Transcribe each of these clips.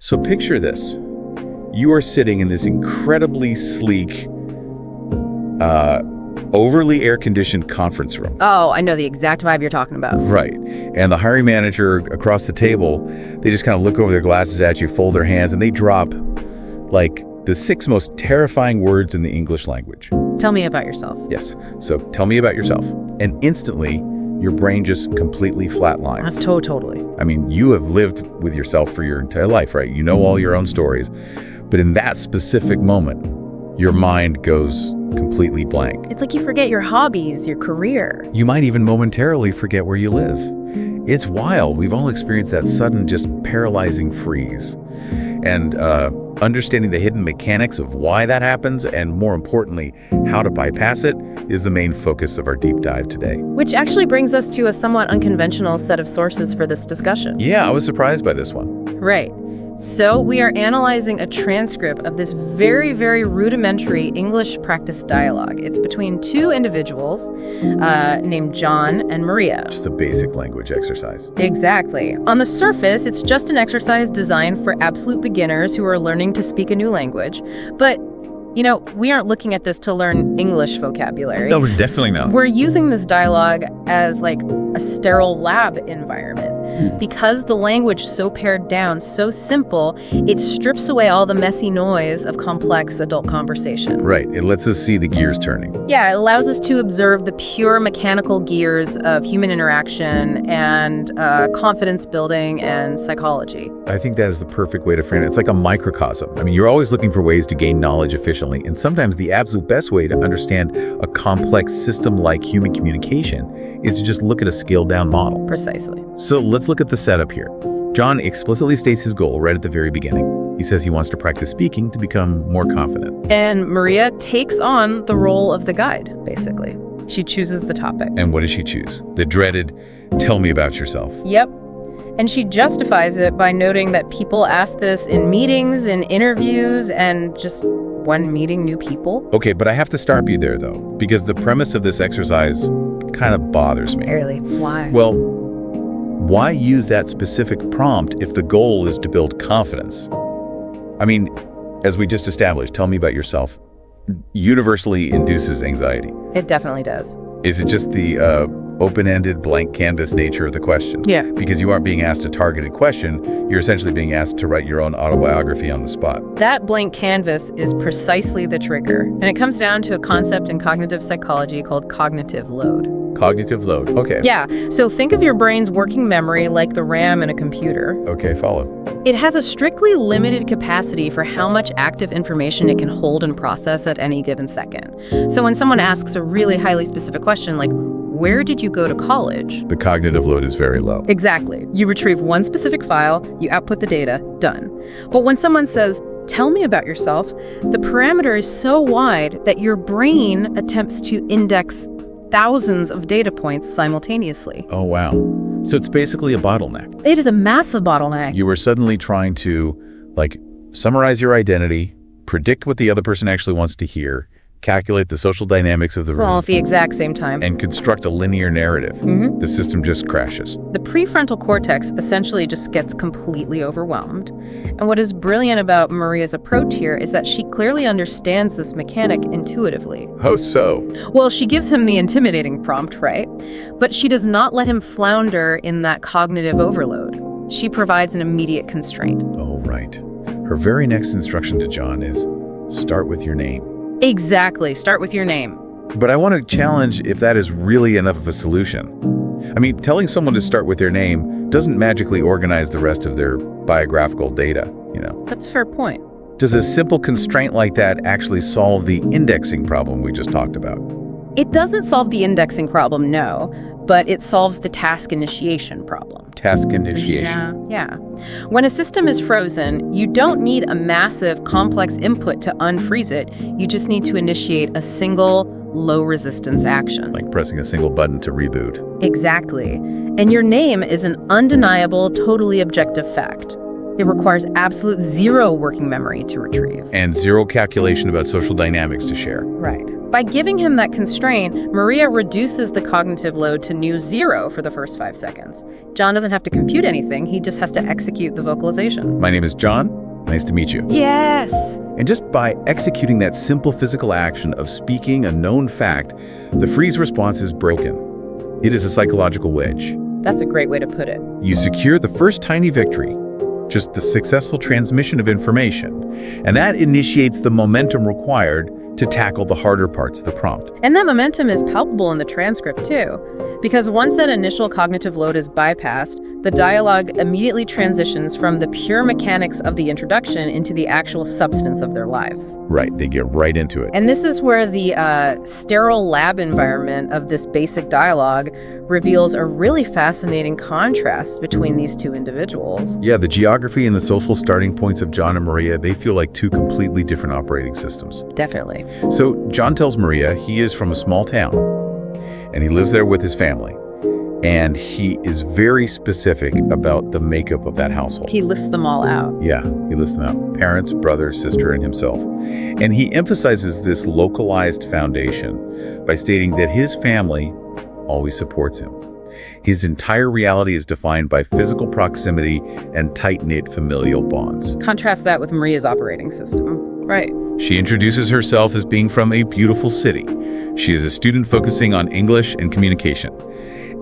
So picture this. You are sitting in this incredibly sleek, overly air-conditioned conference room. Oh, I know the exact vibe you're talking about. Right. And the hiring manager across the table, they just kind of look over their glasses at you, fold their hands, and they drop like the 6 most terrifying words in the English language. Tell me about yourself. Yes. So tell me about yourself. And instantly, your brain just completely flatlines. That's totally. I mean, you have lived with yourself for your entire life, right? You know all your own stories. But in that specific moment, your mind goes completely blank. It's like you forget your hobbies, your career. You might even momentarily forget where you live. It's wild. We've all experienced that sudden, just paralyzing freeze. And understanding the hidden mechanics of why that happens, and more importantly, how to bypass it, is the main focus of our deep dive today. Which actually brings us to a somewhat unconventional set of sources for this discussion. Yeah, I was surprised by this one. Right. So we are analyzing a transcript of this very, very rudimentary English practice dialogue. It's between 2 individuals named John and Maria. Just a basic language exercise. Exactly. On the surface, it's just an exercise designed for absolute beginners who are learning to speak a new language. But, you know, we aren't looking at this to learn English vocabulary. No, definitely not. We're using this dialogue as like a sterile lab environment. Because the language so pared down, so simple, it strips away all the messy noise of complex adult conversation. Right. It lets us see the gears turning. Yeah, it allows us to observe the pure mechanical gears of human interaction and confidence building and psychology. I think that is the perfect way to frame it. It's like a microcosm. I mean, you're always looking for ways to gain knowledge efficiently, and sometimes the absolute best way to understand a complex system like human communication is to just look at a scaled-down model. Precisely. So let's look at the setup here. John explicitly states his goal right at the very beginning. He says he wants to practice speaking to become more confident. And Maria takes on the role of the guide, basically. She chooses the topic. And what does she choose? The dreaded, tell me about yourself. Yep. And she justifies it by noting that people ask this in meetings, in interviews, and just when meeting new people. Okay, but I have to stop you there, though, because the premise of this exercise kind of bothers me. Really? Why? Well, why use that specific prompt if the goal is to build confidence? I mean, as we just established, tell me about yourself, universally induces anxiety. It definitely does. Is it just the open-ended blank canvas nature of the question? Yeah. Because you aren't being asked a targeted question, you're essentially being asked to write your own autobiography on the spot. That blank canvas is precisely the trigger, and it comes down to a concept in cognitive psychology called cognitive load. Cognitive load. Okay. Yeah, so think of your brain's working memory like the RAM in a computer. Okay, follow. It has a strictly limited capacity for how much active information it can hold and process at any given second. So when someone asks a really highly specific question like, where did you go to college? The cognitive load is very low. Exactly. You retrieve one specific file, you output the data, done. But when someone says, tell me about yourself, the parameter is so wide that your brain attempts to index thousands of data points simultaneously. Oh, wow. So it's basically a bottleneck. It is a massive bottleneck. You were suddenly trying to, summarize your identity, predict what the other person actually wants to hear, calculate the social dynamics of the room, Well, at the exact same time. and construct a linear narrative. The system just crashes. The prefrontal cortex essentially just gets completely overwhelmed. And what is brilliant about Maria's approach here is that she clearly understands this mechanic intuitively. How so? Well, she gives him the intimidating prompt, right? But she does not let him flounder in that cognitive overload. She provides an immediate constraint. Oh, right. Her very next instruction to John is, start with your name. Exactly. Start with your name. But I want to challenge if that is really enough of a solution. I mean, telling someone to start with their name doesn't magically organize the rest of their biographical data, you know. That's a fair point. Does a simple constraint like that actually solve the indexing problem we just talked about? It doesn't solve the indexing problem, no, but it solves the task initiation problem. Task initiation. Yeah. When a system is frozen, you don't need a massive, complex input to unfreeze it. You just need to initiate a single, low-resistance action. Like pressing a single button to reboot. Exactly. And your name is an undeniable, totally objective fact. It requires absolute zero working memory to retrieve. And zero calculation about social dynamics to share. Right. By giving him that constraint, Maria reduces the cognitive load to near zero for the first 5 seconds. John doesn't have to compute anything, he just has to execute the vocalization. My name is John. Nice to meet you. Yes! And just by executing that simple physical action of speaking a known fact, the freeze response is broken. It is a psychological wedge. That's a great way to put it. You secure the first tiny victory, just the successful transmission of information, and that initiates the momentum required to tackle the harder parts of the prompt. And that momentum is palpable in the transcript too, because once that initial cognitive load is bypassed, the dialogue immediately transitions from the pure mechanics of the introduction into the actual substance of their lives. Right, they get right into it. And this is where the sterile lab environment of this basic dialogue reveals a really fascinating contrast between these two individuals. Yeah, the geography and the social starting points of John and Maria, they feel like two completely different operating systems. Definitely. So John tells Maria he is from a small town, and he lives there with his family. And he is very specific about the makeup of that household. He lists them all out. Yeah, he lists them out. Parents, brother, sister, and himself. And he emphasizes this localized foundation by stating that his family always supports him. His entire reality is defined by physical proximity and tight-knit familial bonds. Contrast that with Maria's operating system. Right. She introduces herself as being from a beautiful city. She is a student focusing on English and communication.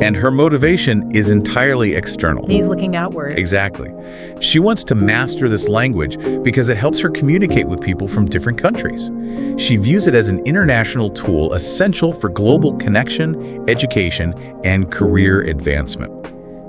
And her motivation is entirely external. He's looking outward. Exactly. She wants to master this language because it helps her communicate with people from different countries. She views it as an international tool essential for global connection, education, and career advancement.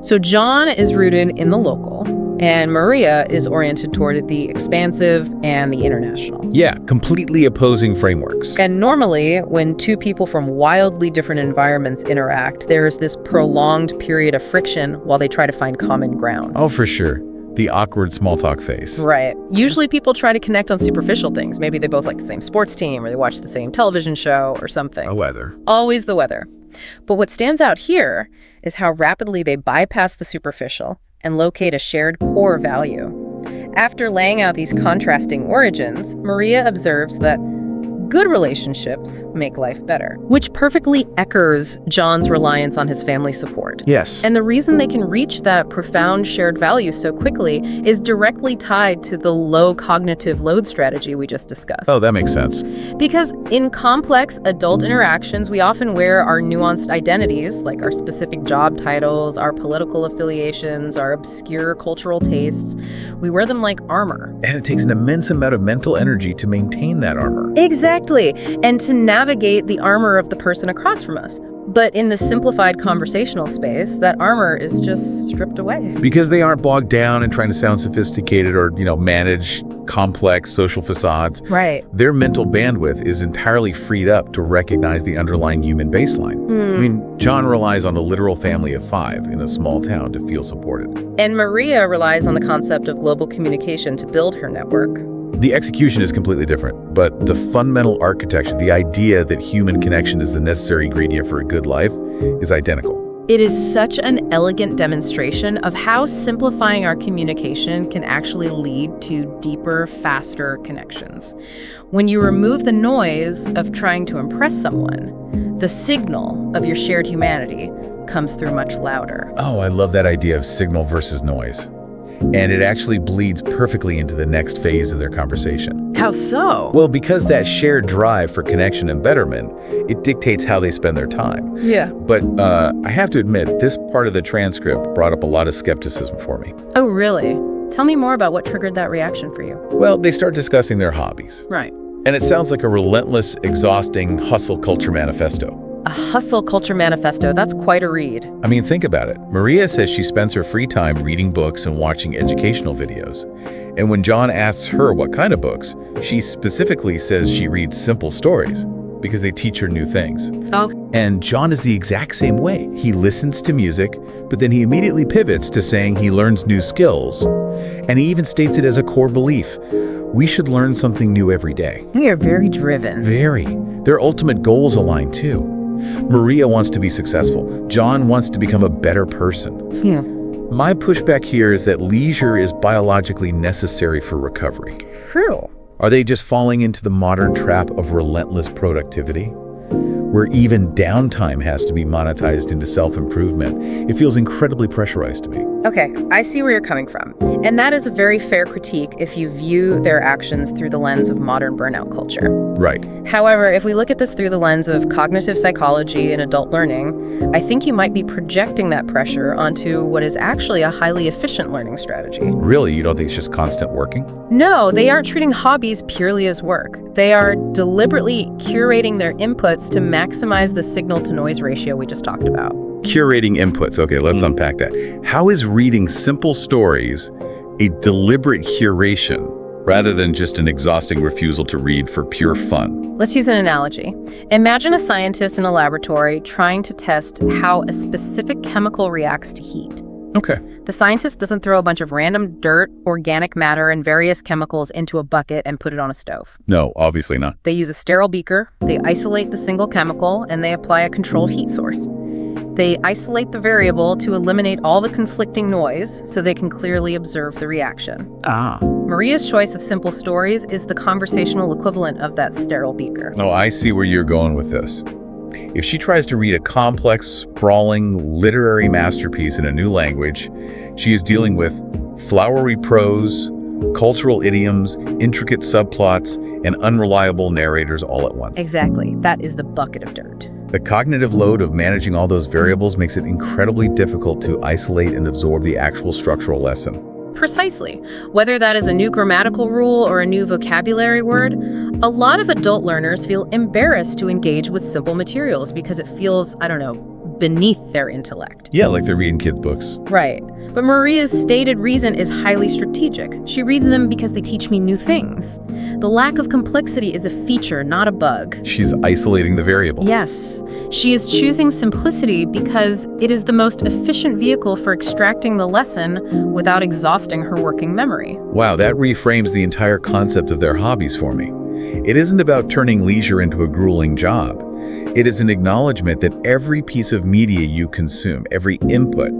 So John is rooted in the local, and Maria is oriented toward the expansive and the international. Yeah, completely opposing frameworks. And normally, when two people from wildly different environments interact, there's this prolonged period of friction while they try to find common ground. Oh, for sure. The awkward small talk phase. Right. Usually people try to connect on superficial things. Maybe they both like the same sports team, or they watch the same television show or something. The weather. Always the weather. But what stands out here is how rapidly they bypass the superficial and locate a shared core value. After laying out these contrasting origins, Maria observes that good relationships make life better, which perfectly echoes John's reliance on his family support. Yes. And the reason they can reach that profound shared value so quickly is directly tied to the low cognitive load strategy we just discussed. Oh, that makes sense. Because in complex adult interactions, we often wear our nuanced identities, like our specific job titles, our political affiliations, our obscure cultural tastes. We wear them like armor. And it takes an immense amount of mental energy to maintain that armor. Exactly. And to navigate the armor of the person across from us. But in the simplified conversational space, that armor is just stripped away. Because they aren't bogged down in trying to sound sophisticated or, manage complex social facades. Right. Their mental bandwidth is entirely freed up to recognize the underlying human baseline. I mean, John relies on a literal family of 5 in a small town to feel supported. And Maria relies on the concept of global communication to build her network. The execution is completely different, but the fundamental architecture, the idea that human connection is the necessary ingredient for a good life, is identical. It is such an elegant demonstration of how simplifying our communication can actually lead to deeper, faster connections. When you remove the noise of trying to impress someone, the signal of your shared humanity comes through much louder. Oh, I love that idea of signal versus noise. And it actually bleeds perfectly into the next phase of their conversation. How so? Well, because that shared drive for connection and betterment, it dictates how they spend their time. Yeah. But I have to admit, this part of the transcript brought up a lot of skepticism for me. Oh, really? Tell me more about what triggered that reaction for you. Well, they start discussing their hobbies. Right. And it sounds like a relentless, exhausting hustle culture manifesto. A hustle culture manifesto, that's quite a read. I mean, think about it. Maria says she spends her free time reading books and watching educational videos. And when John asks her what kind of books, she specifically says she reads simple stories because they teach her new things. Oh. And John is the exact same way. He listens to music, but then he immediately pivots to saying he learns new skills. And he even states it as a core belief. We should learn something new every day. We are very driven. Very. Their ultimate goals align too. Maria wants to be successful. John wants to become a better person. Yeah. My pushback here is that leisure is biologically necessary for recovery. True. Are they just falling into the modern trap of relentless productivity, where even downtime has to be monetized into self-improvement? It feels incredibly pressurized to me. Okay, I see where you're coming from. And that is a very fair critique if you view their actions through the lens of modern burnout culture. Right. However, if we look at this through the lens of cognitive psychology and adult learning, I think you might be projecting that pressure onto what is actually a highly efficient learning strategy. Really? You don't think it's just constant working? No, they aren't treating hobbies purely as work. They are deliberately curating their inputs to maximize the signal-to-noise ratio we just talked about. Curating inputs. Okay, let's unpack that. How is reading simple stories a deliberate curation rather than just an exhausting refusal to read for pure fun? Let's use an analogy. Imagine a scientist in a laboratory trying to test how a specific chemical reacts to heat. Okay. The scientist doesn't throw a bunch of random dirt, organic matter, and various chemicals into a bucket and put it on a stove. No, obviously not. They use a sterile beaker, they isolate the single chemical, and they apply a controlled heat source. They isolate the variable to eliminate all the conflicting noise so they can clearly observe the reaction. Maria's choice of simple stories is the conversational equivalent of that sterile beaker. Oh, I see where you're going with this. If she tries to read a complex, sprawling, literary masterpiece in a new language, she is dealing with flowery prose, cultural idioms, intricate subplots, and unreliable narrators all at once. Exactly. That is the bucket of dirt. The cognitive load of managing all those variables makes it incredibly difficult to isolate and absorb the actual structural lesson. Precisely. Whether that is a new grammatical rule or a new vocabulary word, a lot of adult learners feel embarrassed to engage with simple materials because it feels, beneath their intellect. Yeah, like they're reading kids' books. Right. But Maria's stated reason is highly strategic. She reads them because they teach me new things. The lack of complexity is a feature, not a bug. She's isolating the variable. Yes. She is choosing simplicity because it is the most efficient vehicle for extracting the lesson without exhausting her working memory. Wow, that reframes the entire concept of their hobbies for me. It isn't about turning leisure into a grueling job. It is an acknowledgement that every piece of media you consume, every input,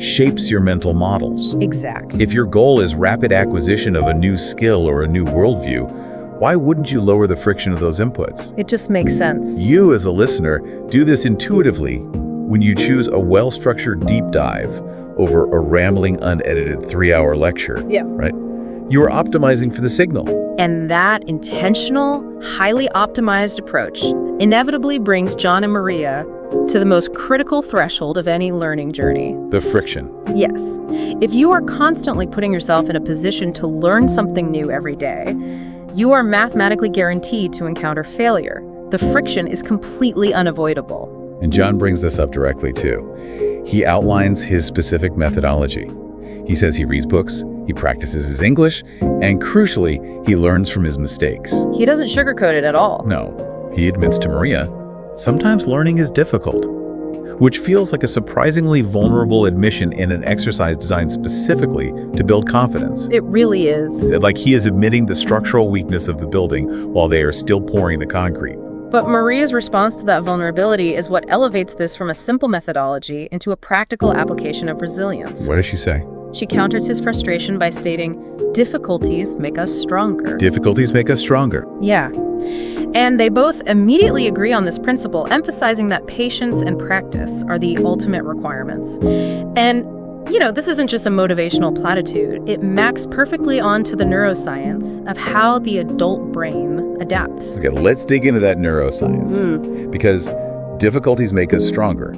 shapes your mental models. Exactly. If your goal is rapid acquisition of a new skill or a new worldview, why wouldn't you lower the friction of those inputs? It just makes sense. You, as a listener, do this intuitively when you choose a well-structured deep dive over a rambling, unedited 3-hour lecture. Yeah. Right? You are optimizing for the signal. And that intentional, highly optimized approach inevitably brings John and Maria to the most critical threshold of any learning journey. The friction. Yes. If you are constantly putting yourself in a position to learn something new every day, you are mathematically guaranteed to encounter failure. The friction is completely unavoidable. And John brings this up directly, too. He outlines his specific methodology. He says he reads books, he practices his English, and crucially, he learns from his mistakes. He doesn't sugarcoat it at all. No, he admits to Maria, sometimes learning is difficult, which feels like a surprisingly vulnerable admission in an exercise designed specifically to build confidence. It really is. Like he is admitting the structural weakness of the building while they are still pouring the concrete. But Maria's response to that vulnerability is what elevates this from a simple methodology into a practical application of resilience. What does she say? She counters his frustration by stating, difficulties make us stronger. Difficulties make us stronger. Yeah. And they both immediately agree on this principle, emphasizing that patience and practice are the ultimate requirements. And, this isn't just a motivational platitude. It maps perfectly onto the neuroscience of how the adult brain adapts. Okay, let's dig into that neuroscience. Because difficulties make us stronger.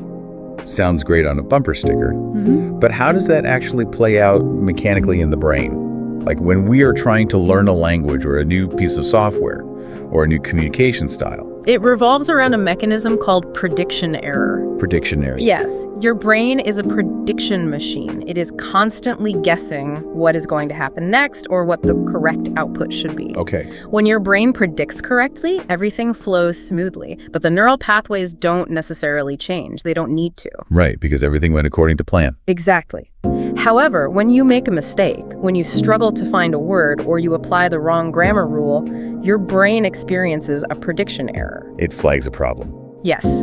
Sounds great on a bumper sticker. But how does that actually play out mechanically in the brain? Like when we are trying to learn a language or a new piece of software or a new communication style. It revolves around a mechanism called prediction error. Prediction error. Yes, your brain is a prediction machine. It is constantly guessing what is going to happen next or what the correct output should be. Okay. When your brain predicts correctly, everything flows smoothly, but the neural pathways don't necessarily change. They don't need to. Right, because everything went according to plan. Exactly. However, when you make a mistake, when you struggle to find a word or you apply the wrong grammar rule, your brain experiences a prediction error. It flags a problem. Yes.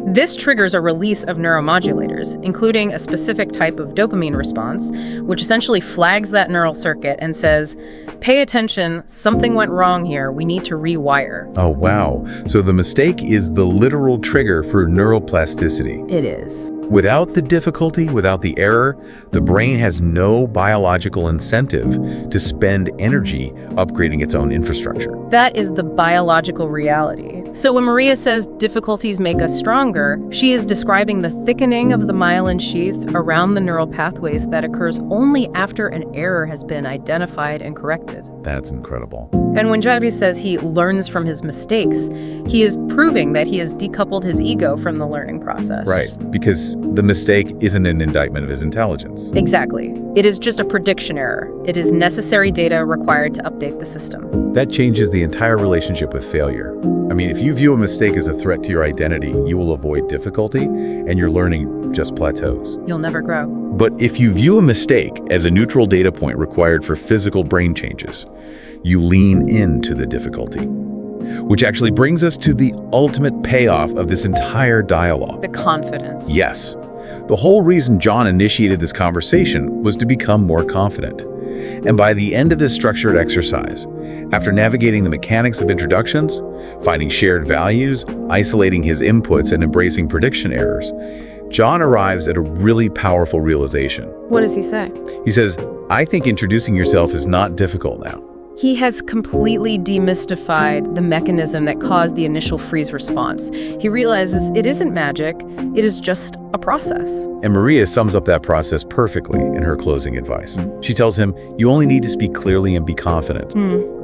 This triggers a release of neuromodulators, including a specific type of dopamine response, which essentially flags that neural circuit and says, pay attention, something went wrong here, we need to rewire. Oh, wow. So the mistake is the literal trigger for neuroplasticity. It is. Without the difficulty, without the error, the brain has no biological incentive to spend energy upgrading its own infrastructure. That is the biological reality. So when Maria says difficulties make us stronger, she is describing the thickening of the myelin sheath around the neural pathways that occurs only after an error has been identified and corrected. That's incredible. And when Jagdi says he learns from his mistakes, he is proving that he has decoupled his ego from the learning process. Right, because the mistake isn't an indictment of his intelligence. Exactly. It is just a prediction error. It is necessary data required to update the system. That changes the entire relationship with failure. I mean, if you view a mistake as a threat to your identity, you will avoid difficulty, and your learning just plateaus. You'll never grow. But if you view a mistake as a neutral data point required for physical brain changes, you lean into the difficulty. Which actually brings us to the ultimate payoff of this entire dialogue. The confidence. Yes. The whole reason John initiated this conversation was to become more confident. And by the end of this structured exercise, after navigating the mechanics of introductions, finding shared values, isolating his inputs, and embracing prediction errors, John arrives at a really powerful realization. What does he say? He says, I think introducing yourself is not difficult now. He has completely demystified the mechanism that caused the initial freeze response. He realizes it isn't magic, it is just a process. And Maria sums up that process perfectly in her closing advice. She tells him, you only need to speak clearly and be confident.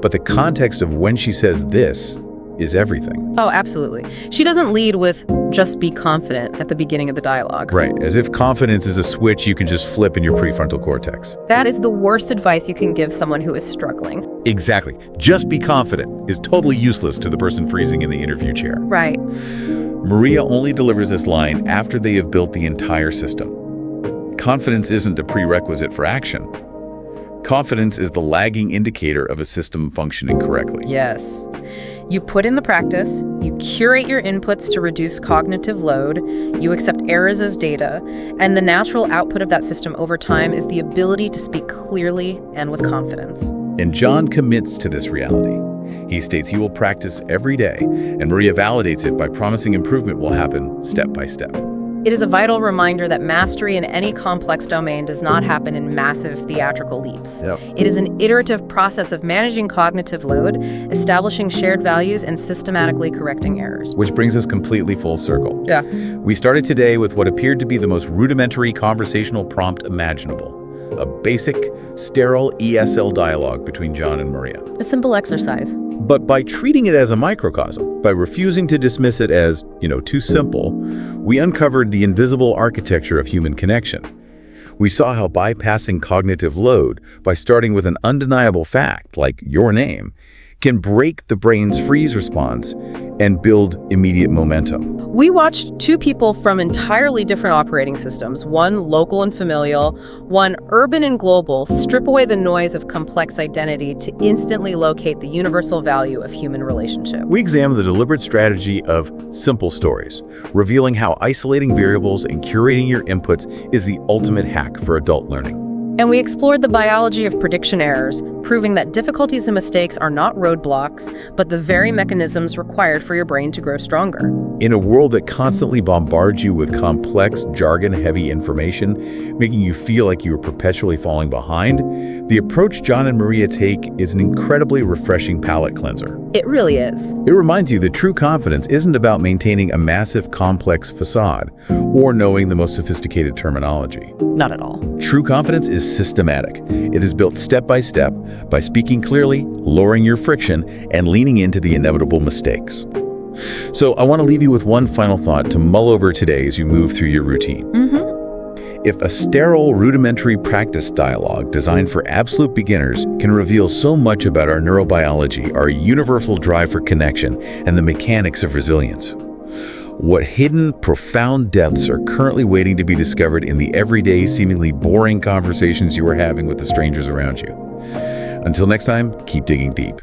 But the context of when she says this is everything. Oh, absolutely. She doesn't lead with just be confident at the beginning of the dialogue. Right, as if confidence is a switch you can just flip in your prefrontal cortex. That is the worst advice you can give someone who is struggling. Exactly. Just be confident is totally useless to the person freezing in the interview chair. Right. Maria only delivers this line after they have built the entire system. Confidence isn't a prerequisite for action. Confidence is the lagging indicator of a system functioning correctly. Yes. You put in the practice, you curate your inputs to reduce cognitive load, you accept errors as data, and the natural output of that system over time is the ability to speak clearly and with confidence. And John commits to this reality. He states he will practice every day, and Maria validates it by promising improvement will happen step by step. It is a vital reminder that mastery in any complex domain does not happen in massive theatrical leaps. Yep. It is an iterative process of managing cognitive load, establishing shared values, and systematically correcting errors. Which brings us completely full circle. Yeah. We started today with what appeared to be the most rudimentary conversational prompt imaginable. A basic, sterile ESL dialogue between John and Maria. A simple exercise. But by treating it as a microcosm, by refusing to dismiss it as, too simple, we uncovered the invisible architecture of human connection. We saw how bypassing cognitive load by starting with an undeniable fact, like your name, can break the brain's freeze response and build immediate momentum. We watched two people from entirely different operating systems, one local and familial, one urban and global, strip away the noise of complex identity to instantly locate the universal value of human relationship. We examined the deliberate strategy of simple stories, revealing how isolating variables and curating your inputs is the ultimate hack for adult learning. And we explored the biology of prediction errors, proving that difficulties and mistakes are not roadblocks, but the very mechanisms required for your brain to grow stronger. In a world that constantly bombards you with complex, jargon-heavy information, making you feel like you are perpetually falling behind, the approach John and Maria take is an incredibly refreshing palate cleanser. It really is. It reminds you that true confidence isn't about maintaining a massive, complex facade or knowing the most sophisticated terminology. Not at all. True confidence is systematic. It is built step by step by speaking clearly, lowering your friction, and leaning into the inevitable mistakes. So I want to leave you with one final thought to mull over today as you move through your routine. If a sterile, rudimentary practice dialogue designed for absolute beginners can reveal so much about our neurobiology, our universal drive for connection, and the mechanics of resilience, what hidden, profound depths are currently waiting to be discovered in the everyday, seemingly boring conversations you are having with the strangers around you? Until next time, keep digging deep.